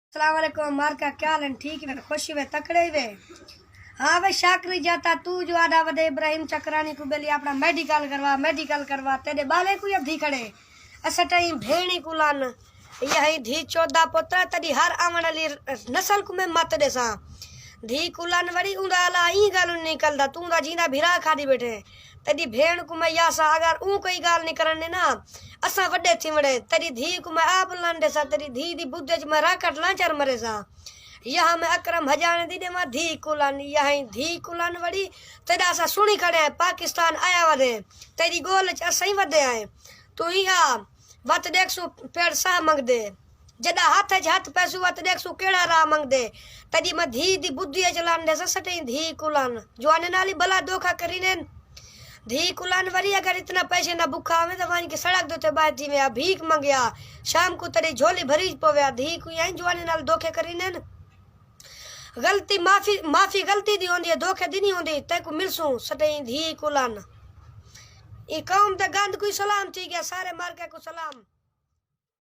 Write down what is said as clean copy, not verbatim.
अस्सलाम वालेकुम। मार का क्या हाल है? ठीक है, खुशी वे तकड़े वे। हाँ वे शाकरी जाता तू जो आदा वदे इब्राहिम चक्रानी को बेली अपना मेडिकल करवा तेरे बाले को अब धी खड़े असटई भेणी कुलान यही धी 14 पुत्र तड़ी हर आवन वाली नस्ल को में मत देसा धी कुलान वरी उंदाला ई गाल निकलदा तू दा जीना भिरा खादी बैठे तड़ी भेण को मैं यासा अगर ऊ कोई गाल नहीं करने ना असा वड्डे थी वड़े तड़ी धी को मैं आप लान देसा तड़ी धी दी बुद्धे च मैं राकट लांचर मरे सा यहाँ में अकरम हजाने दी दे मा धी कुलान यही धी कुलान वड़ी तेरा सा सुनी खड़े पाकिस्तान आया वदे तेरी गोल च असई वदे आए तू यहाँ वत देख सु पेड़ सा मंग दे जदा हाथ पैसू वत देख सु केड़ा रा मंग दे तड़ी मैं धी दी बुद्धि चलान दे सटे धी कुलान जवाने नाली भला धोखा करीने धी कुलान वरी अगर इतना पैसे ना बुखा में तो वानी के सड़क दोते बात जी में भीख मंगया शाम को तेरी झोली भरी पवे धी को यही जवाने नाल धोखे करीने गलती माफी गलती दी होंदी धोखे दी नहीं होंदी ते को मिलसू सटे धी कुलान ई कौम ते गंद कोई सलाम ठीक है सारे मार के को सलाम।